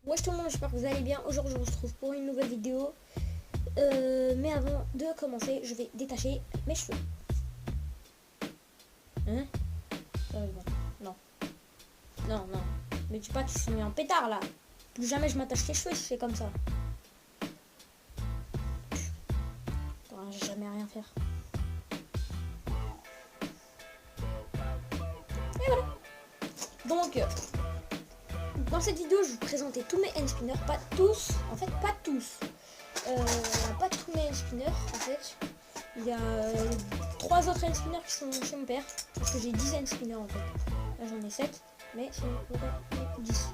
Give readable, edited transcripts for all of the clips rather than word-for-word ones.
Wesh tout le monde, j'espère que vous allez bien. Aujourd'hui on se retrouve pour une nouvelle vidéo. Mais avant de commencer, je vais détacher mes cheveux. Hein? Non. Non, non. Mais dis pas que tu suis mis en pétard là. Plus jamais je m'attache les cheveux si c'est comme ça. J'ai jamais rien faire. Et voilà. Donc, dans cette vidéo, je vais vous présenter tous mes hand spinners. Pas tous. En fait, pas tous. Pas tous mes hand spinners en fait. Il y a 3 autres hand spinners qui sont chez mon père. Parce que j'ai 10 hand spinners en fait. Là j'en ai 7. Mais c'est 10.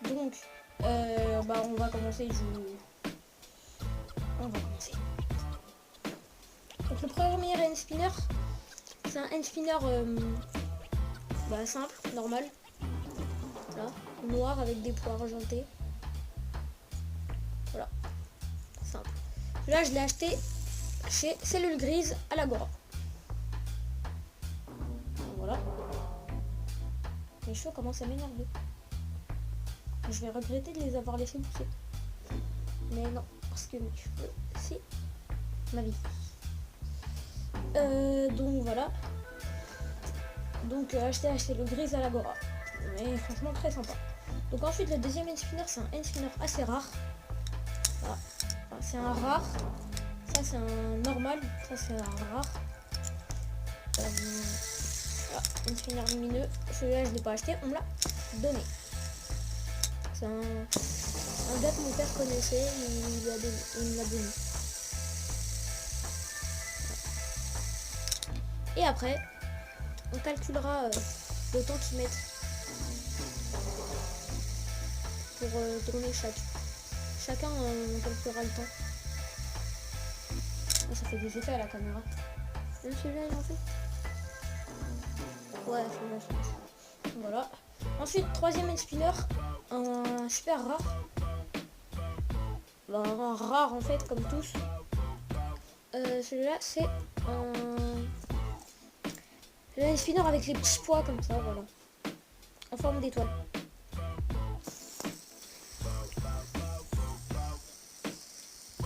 Donc on va commencer. On va commencer. Donc le premier hand spinner, c'est un hand spinner simple, normal. Là, noir avec des pois argentés. Voilà. Simple. Là je l'ai acheté chez Cellule Grise à l'Agora. Voilà. Mes cheveux commencent à m'énerver. Je vais regretter de les avoir laissés pousser. Mais non, parce que mes cheveux, c'est ma vie. Donc voilà. Donc acheter le gris à l'Agora. Mais franchement très sympa. Donc ensuite le deuxième hand spinner, c'est un hand spinner assez rare. Voilà. Enfin, c'est un rare. Ça c'est un normal. Ça c'est un rare. Voilà, hand spinner lumineux. Celui-là je ne l'ai pas acheté, on me l'a donné. C'est un gars que mon père connaissait, il me l'a donné. Et après, on calculera le temps qu'ils mettent pour tourner chacun. On calculera le temps. Ah, ça fait des effets à la caméra. Même celui-là il en fait. Ouais, celui-là. Voilà. Ensuite, troisième hand spinner, un super rare. Un rare en fait, comme tous. Celui-là, c'est un spinner avec les petits pois comme ça, voilà. En forme d'étoile.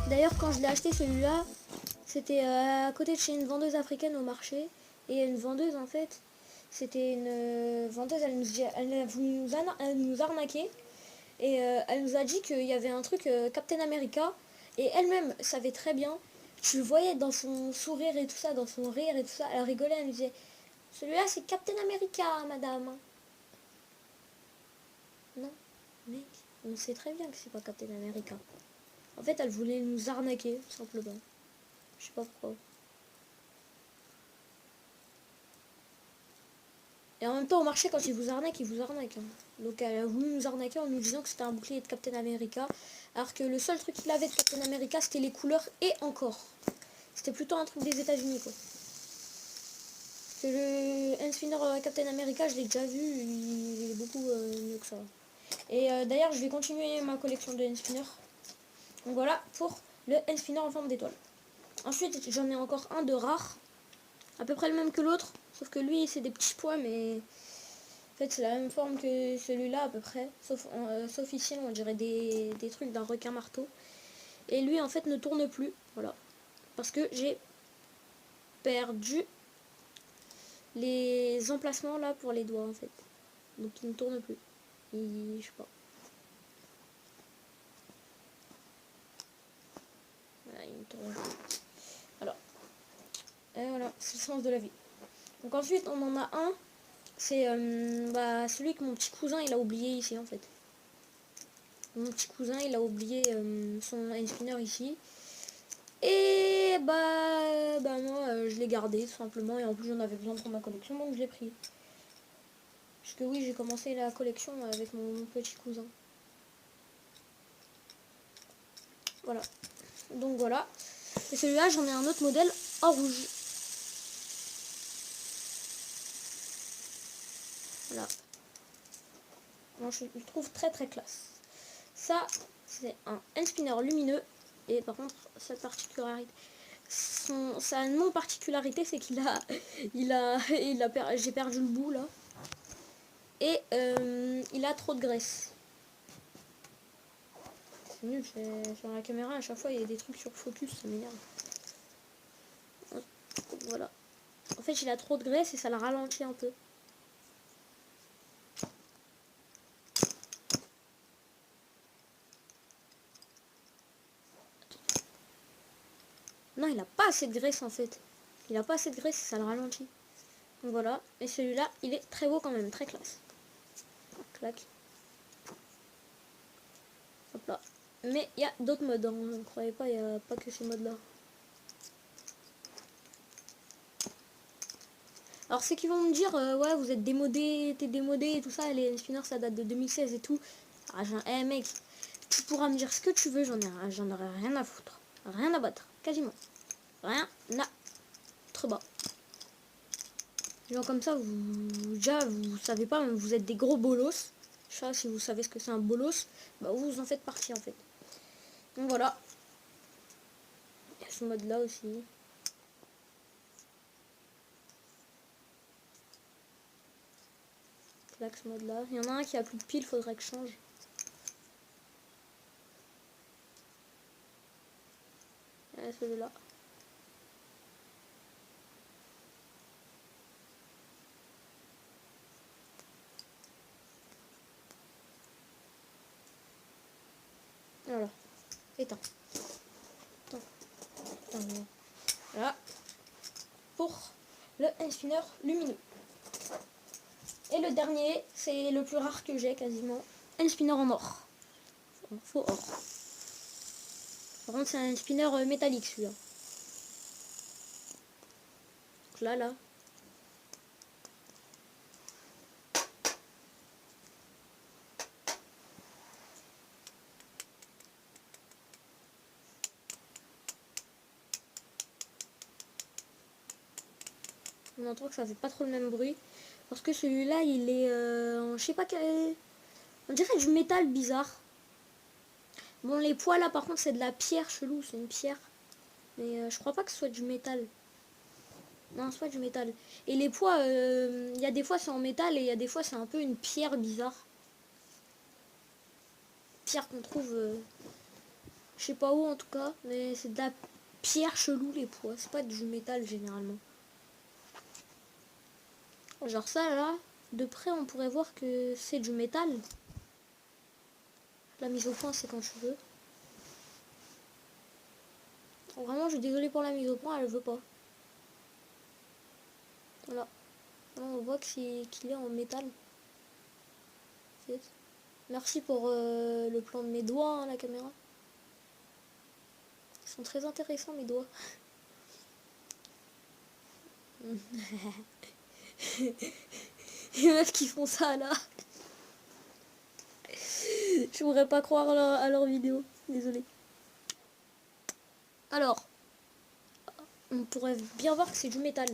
D'ailleurs, quand je l'ai acheté celui-là, c'était à côté de chez une vendeuse africaine au marché. Et une vendeuse, en fait, c'était une vendeuse, elle a voulu nous arnaquer. Et elle nous a dit qu'il y avait un truc Captain America. Et elle-même savait très bien. Tu le voyais dans son sourire et tout ça, dans son rire et tout ça. Elle rigolait, elle nous disait, celui-là c'est Captain America, madame. Non, mec, on sait très bien que c'est pas Captain America. En fait, elle voulait nous arnaquer, tout simplement. Je sais pas pourquoi. Et en même temps, au marché, quand ils vous arnaquent, hein. Donc elle a voulu nous arnaquer en nous disant que c'était un bouclier de Captain America. Alors que le seul truc qu'il avait de Captain America, c'était les couleurs et encore. C'était plutôt un truc des États-Unis, quoi. Que le hand spinner Captain America, je l'ai déjà vu, il est beaucoup mieux que ça. Et d'ailleurs, je vais continuer ma collection de hand spinners. Donc voilà pour le hand spinner en forme d'étoile. Ensuite, j'en ai encore un de rare, à peu près le même que l'autre, sauf que lui, c'est des petits pois, mais en fait, c'est la même forme que celui-là à peu près, sauf ici, on dirait des trucs d'un requin marteau. Et lui, en fait, ne tourne plus, voilà, parce que j'ai perdu les emplacements là pour les doigts en fait, donc il ne tourne plus. Je sais pas. Voilà, il ne tourne plus. Alors, et voilà, c'est le sens de la vie. Donc ensuite, on en a un. C'est celui que mon petit cousin il a oublié ici en fait. Mon petit cousin il a oublié son hand spinner ici. Et moi je l'ai gardé tout simplement. Et en plus j'en avais besoin pour ma collection donc je l'ai pris. Parce que oui, j'ai commencé la collection avec mon petit cousin. Voilà. Donc voilà. Et celui-là, j'en ai un autre modèle en rouge. Voilà. Moi, je le trouve très très classe. Ça, c'est un hand spinner lumineux. Et par contre, sa particularité, sa non-particularité, c'est qu'il a, j'ai perdu le bout là. Et il a trop de graisse. c'est nul, sur la caméra, à chaque fois, il y a des trucs sur focus, ça m'énerve. Voilà. En fait, il a trop de graisse et ça la ralentit un peu. Non, il a pas assez de graisse en fait. Il a pas assez de graisse et ça le ralentit. Donc voilà. Et celui-là, il est très beau quand même, très classe. Clac. Hop là. Mais il y a d'autres modes, hein. Ne croyez pas, il n'y a pas que ces modes-là. Alors ceux qui vont me dire, ouais, vous êtes démodé, t'es démodé et tout ça, les spinners ça date de 2016 et tout. Ah, mec, tu pourras me dire ce que tu veux, j'en aurai rien à foutre. Rien à battre, quasiment. Rien à bas. Genre comme ça, déjà, vous savez pas, vous êtes des gros bolos. Ça, si vous savez ce que c'est un bolos, bah vous en faites partie en fait. Donc voilà. Il y a ce mode là aussi. Clac, ce mode là. Il y en a un qui a plus de piles, faudrait que je change. Et celui-là. Voilà. Éteins. Voilà. Pour le hand spinner lumineux. Et le dernier, c'est le plus rare que j'ai quasiment. Un spinner en or. Faux or. Par contre, c'est un spinner métallique celui-là. Donc là. On entend que ça fait pas trop le même bruit. Parce que celui-là, il est... je sais pas quel... On dirait du métal bizarre. Bon, les poids là, par contre, c'est de la pierre chelou. C'est une pierre. Mais je crois pas que ce soit du métal. Non, c'est pas du métal. Et les poids, il y a des fois c'est en métal et il y a des fois c'est un peu une pierre bizarre. Pierre qu'on trouve... je sais pas où en tout cas. Mais c'est de la pierre chelou les poids. C'est pas du métal généralement. Genre ça là, de près on pourrait voir que c'est du métal. La mise au point c'est quand je veux. Vraiment je suis désolée pour la mise au point, elle veut pas. Voilà. On voit qu'il est en métal. Merci pour le plan de mes doigts, hein, la caméra. Ils sont très intéressants mes doigts. Les meufs qui font ça là. Je pourrais pas croire à leur vidéo. Désolé. Alors, on pourrait bien voir que c'est du métal.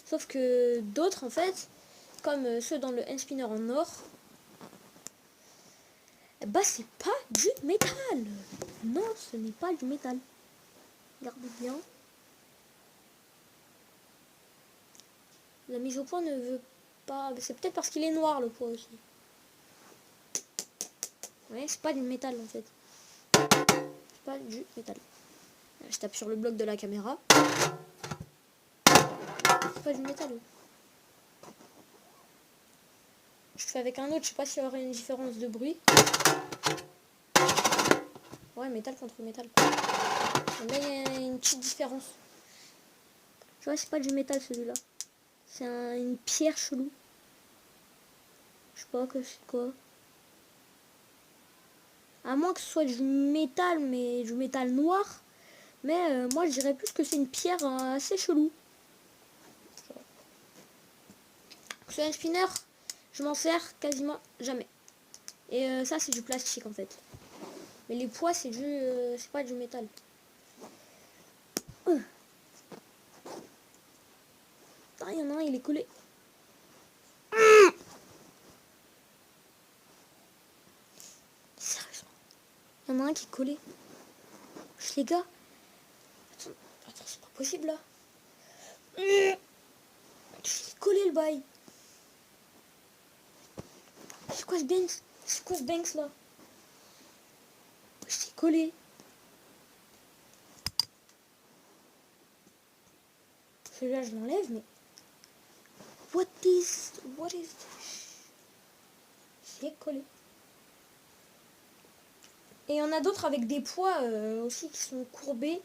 Sauf que d'autres en fait, comme ceux dans le hand spinner en or, bah c'est pas du métal. Non, ce n'est pas du métal. Regardez bien. La mise au point ne veut pas... C'est peut-être parce qu'il est noir le poids aussi. Ouais, c'est pas du métal en fait. C'est pas du métal. Je tape sur le bloc de la caméra. C'est pas du métal. Je fais avec un autre, je sais pas s'il y aurait une différence de bruit. Ouais, métal contre métal. Là, il y a une petite différence. Tu vois, c'est pas du métal celui-là. C'est une pierre chelou. Je sais pas que c'est quoi. À moins que ce soit du métal, mais du métal noir. Mais moi, je dirais plus que c'est une pierre assez chelou. Ce hand spinner, je m'en sers quasiment jamais. Et ça, c'est du plastique en fait. Mais les poids, c'est c'est pas du métal. Ah, il y en a un, il est collé. Sérieusement. Il y en a un qui est collé. Les gars. Attends, c'est pas possible là. Il est collé le bail. C'est quoi ce Banks? C'est quoi ce Banks là? C'est collé. collé. Celui-là, je l'enlève, mais... What is this? C'est collé. Et il y en a d'autres avec des poids aussi qui sont courbés.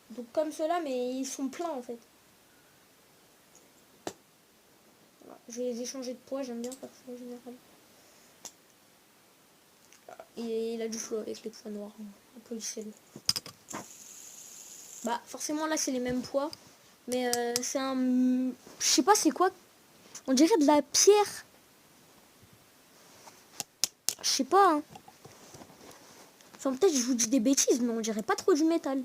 Donc comme ceux-là, mais ils sont pleins en fait. Voilà. Je vais les échanger de poids, j'aime bien faire ça en général. Et il a du flow avec les poids noirs. Applaudissez-le. Bah forcément là c'est les mêmes poids. Mais c'est un... Je sais pas c'est quoi. On dirait de la pierre. Je sais pas hein. Enfin peut-être je vous dis des bêtises, mais on dirait pas trop du métal.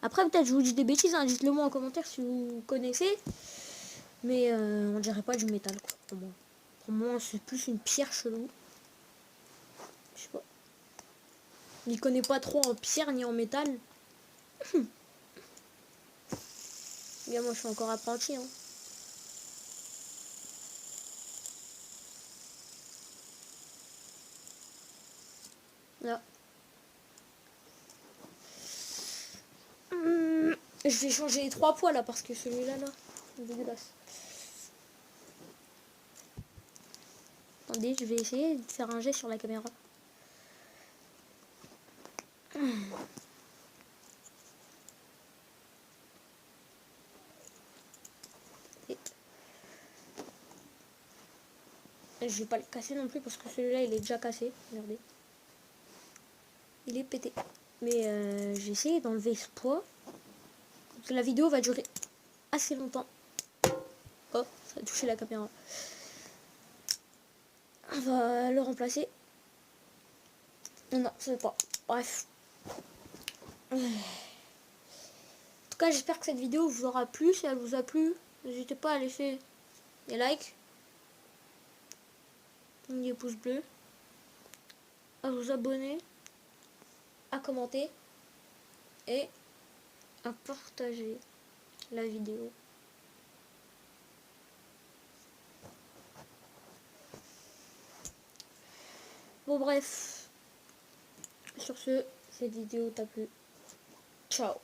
Après peut-être je vous dis des bêtises, hein. Dites-le moi en commentaire si vous connaissez. Mais on dirait pas du métal quoi, pour moi. Pour moi c'est plus une pierre chelou. Je sais pas. Il connaît pas trop en pierre ni en métal. Bien moi je suis encore apprenti hein. Là. Je vais changer les 3 poids là parce que celui-là là, c'est dégueulasse. Attendez, je vais essayer de faire un jet sur la caméra. Et je vais pas le casser non plus parce que celui-là il est déjà cassé. Regardez. Il est pété. Mais j'ai essayé d'enlever ce poids. Donc, la vidéo va durer assez longtemps. Oh, ça a touché la caméra. On va le remplacer. Non, ça ne pas. Bref. En tout cas, j'espère que cette vidéo vous aura plu. Si elle vous a plu, n'hésitez pas à laisser des likes, des pouces bleus, à vous abonner, à commenter et à partager la vidéo. Bon bref, sur ce, cette vidéo t'a plu. Ciao.